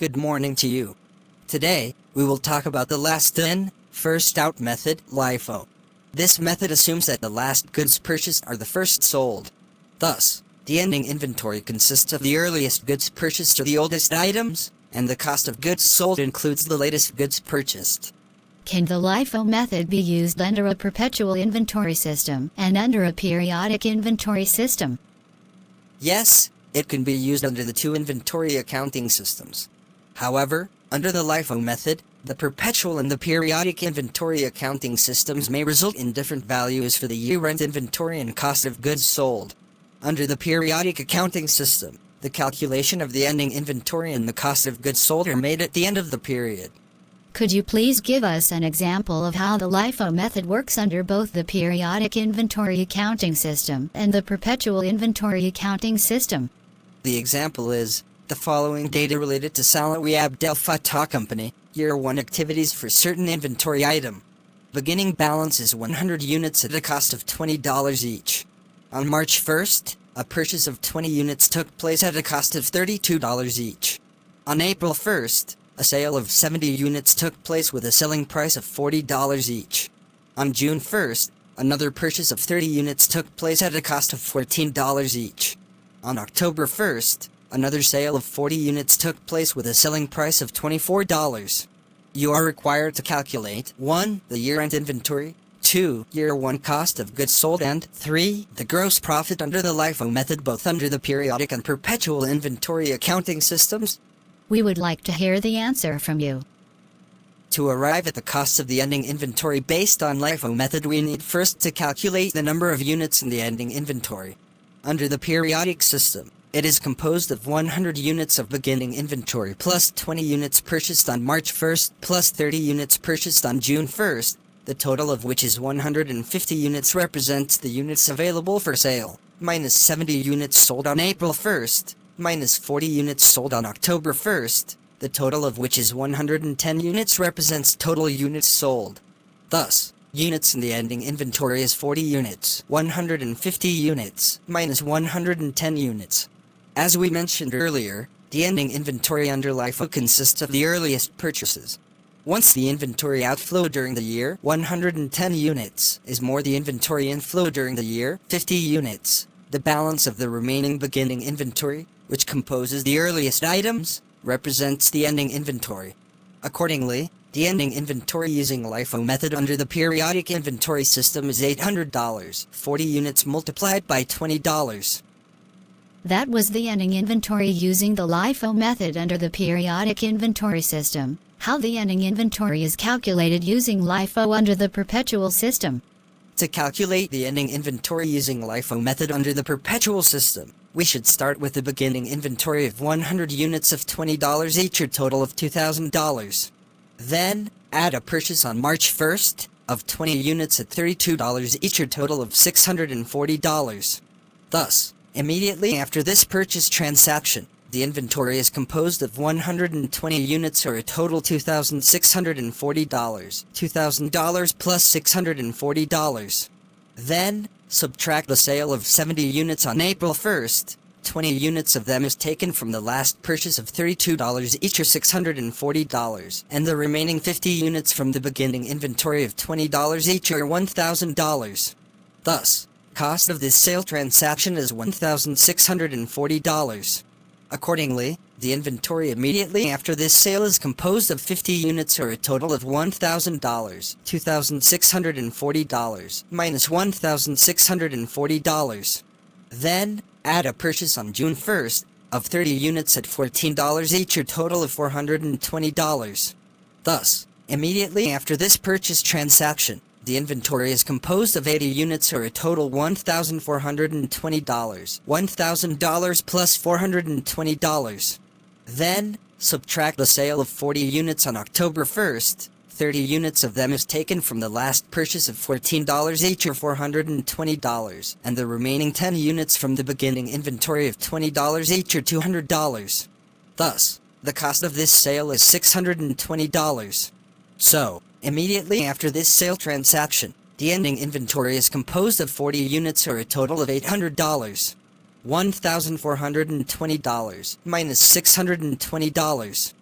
Good morning to you. Today, we will talk about the last in, first out method, LIFO. This method assumes that the last goods purchased are the first sold. Thus, the ending inventory consists of the earliest goods purchased or the oldest items, and the cost of goods sold includes the latest goods purchased. Can the LIFO method be used under a perpetual inventory system and under a periodic inventory system? Yes, it can be used under the two inventory accounting systems. However, under the LIFO method, the perpetual and the periodic inventory accounting systems may result in different values for the year-end inventory and cost of goods sold. Under the periodic accounting system, the calculation of the ending inventory and the cost of goods sold are made at the end of the period. Could you please give us an example of how the LIFO method works under both the periodic inventory accounting system and the perpetual inventory accounting system? The example is the following data related to Salawi Abdel Fattah Company, Year 1 activities for certain inventory item. Beginning balance is 100 units at a cost of $20 each. On March 1st, a purchase of 20 units took place at a cost of $32 each. On April 1st, a sale of 70 units took place with a selling price of $40 each. On June 1st, another purchase of 30 units took place at a cost of $14 each. On October 1st, another sale of 40 units took place with a selling price of $24. You are required to calculate 1. The year-end inventory, 2. Year 1 cost of goods sold, and 3. The gross profit under the LIFO method, both under the periodic and perpetual inventory accounting systems. We would like to hear the answer from you. To arrive at the cost of the ending inventory based on LIFO method, we need first to calculate the number of units in the ending inventory. Under the periodic system, it is composed of 100 units of beginning inventory plus 20 units purchased on March 1st plus 30 units purchased on June 1st, the total of which is 150 units represents the units available for sale, minus 70 units sold on April 1st, minus 40 units sold on October 1st, the total of which is 110 units represents total units sold. Thus, units in the ending inventory is 40 units, 150 units, minus 110 units. As we mentioned earlier, the ending inventory under LIFO consists of the earliest purchases. Once the inventory outflow during the year, 110 units, is more the inventory inflow during the year, 50 units. The balance of the remaining beginning inventory, which composes the earliest items, represents the ending inventory. Accordingly, the ending inventory using LIFO method under the periodic inventory system is $800, 40 units multiplied by $20. That was the ending inventory using the LIFO method under the periodic inventory system. How the ending inventory is calculated using LIFO under the perpetual system. To calculate the ending inventory using LIFO method under the perpetual system, we should start with the beginning inventory of 100 units of $20 each, or total of $2,000. Then, add a purchase on March 1st of 20 units at $32 each, or total of $640. Thus, immediately after this purchase transaction, the inventory is composed of 120 units, or a total $2,640, $2,000 plus $640. Then, subtract the sale of 70 units on April 1st. 20 units of them is taken from the last purchase of $32 each, or $640, and the remaining 50 units from the beginning inventory of $20 each, or $1,000. Thus, cost of this sale transaction is $1,640. Accordingly, the inventory immediately after this sale is composed of 50 units, or a total of $1,000, $2,640, minus $1,640. Then, add a purchase on June 1st of 30 units at $14 each, or total of $420. Thus, immediately after this purchase transaction, the inventory is composed of 80 units, or a total $1,420, $1,000 plus $420. Then, subtract the sale of 40 units on October 1st. 30 units of them is taken from the last purchase of $14 each, or $420, and the remaining 10 units from the beginning inventory of $20 each, or $200. Thus, the cost of this sale is $620. So, immediately after this sale transaction, the ending inventory is composed of 40 units, or a total of $800. $1,420 minus $620.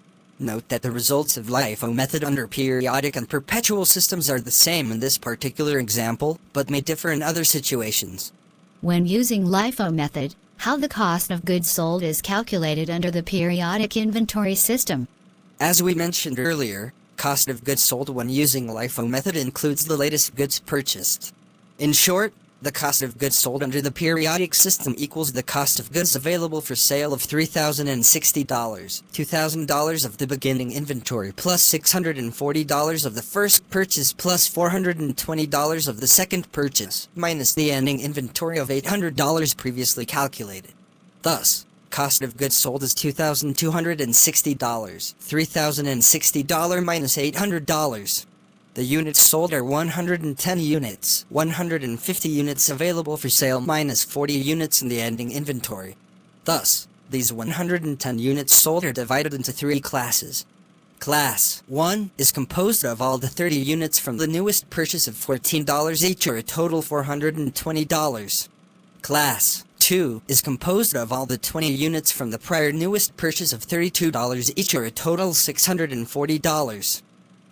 Note that the results of LIFO method under periodic and perpetual systems are the same in this particular example, but may differ in other situations. When using LIFO method, how the cost of goods sold is calculated under the periodic inventory system. As we mentioned earlier, cost of goods sold when using LIFO method includes the latest goods purchased. In short, the cost of goods sold under the periodic system equals the cost of goods available for sale of $3,060, $2,000 of the beginning inventory plus $640 of the first purchase plus $420 of the second purchase, minus the ending inventory of $800 previously calculated. Thus, cost of goods sold is $2,260, $3,060 minus $800. The units sold are 110 units, 150 units available for sale minus 40 units in the ending inventory. Thus, these 110 units sold are divided into 3 classes. Class 1 is composed of all the 30 units from the newest purchase of $14 each, or a total $420. Class 2 is composed of all the 20 units from the prior newest purchase of $32 each, or a total $640.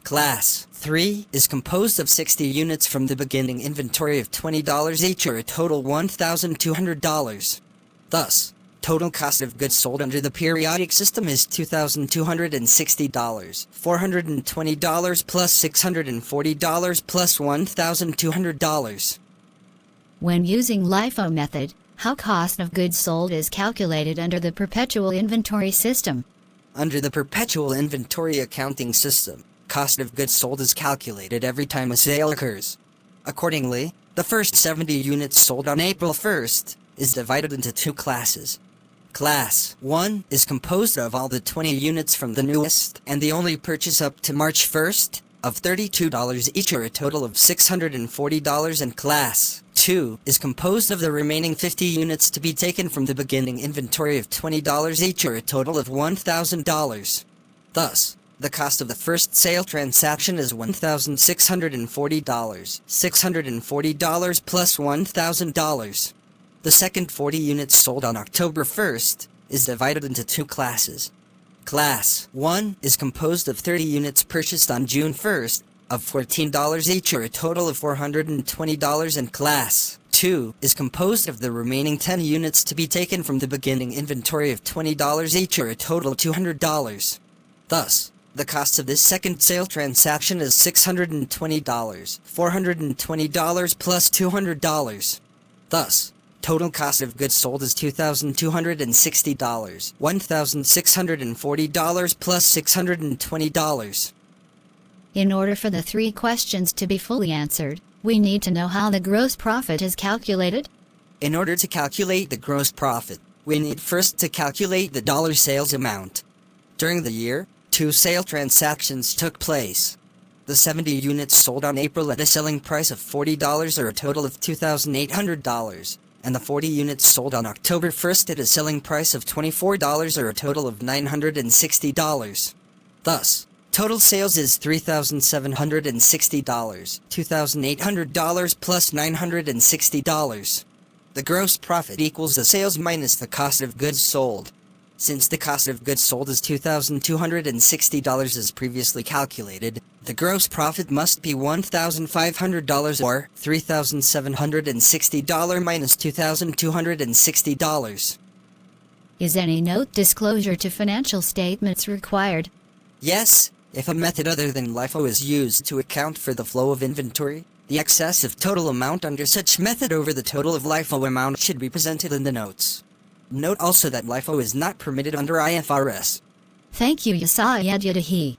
Class 3 is composed of 60 units from the beginning inventory of $20 each, or a total $1,200. Thus, total cost of goods sold under the periodic system is $2,260, $420 plus $640 plus $1,200. When using LIFO method, how cost of goods sold is calculated under the perpetual inventory system. Under the perpetual inventory accounting system, cost of goods sold is calculated every time a sale occurs. Accordingly, the first 70 units sold on April 1st is divided into 2 classes. Class 1 is composed of all the 20 units from the newest and the only purchase up to March 1st of $32 each, or a total of $640, and Class 2 is composed of the remaining 50 units to be taken from the beginning inventory of $20 each, or a total of $1,000. Thus, the cost of the first sale transaction is $1,640, $640 plus $1,000. The second 40 units sold on October 1st is divided into 2 classes. Class 1 is composed of 30 units purchased on June 1st of $14 each, or a total of $420, and Class 2 is composed of the remaining 10 units to be taken from the beginning inventory of $20 each, or a total of $200. Thus, the cost of this second sale transaction is $620, $420 plus $200. Thus, total cost of goods sold is $2,260, $1,640 plus $620. In order for the 3 questions to be fully answered, we need to know how the gross profit is calculated. In order to calculate the gross profit, we need first to calculate the dollar sales amount. During the year, 2 sale transactions took place. The 70 units sold on April at a selling price of $40, or a total of $2,800, and the 40 units sold on October 1st at a selling price of $24, or a total of $960. Thus, total sales is $3,760, $2,800 plus $960. The gross profit equals the sales minus the cost of goods sold. Since the cost of goods sold is $2,260 as previously calculated, the gross profit must be $1,500, or $3,760 minus $2,260. Is any note disclosure to financial statements required? Yes, if a method other than LIFO is used to account for the flow of inventory, the excess of total amount under such method over the total of LIFO amount should be presented in the notes. Note also that LIFO is not permitted under IFRS. Thank you, Yasayed Yadahi.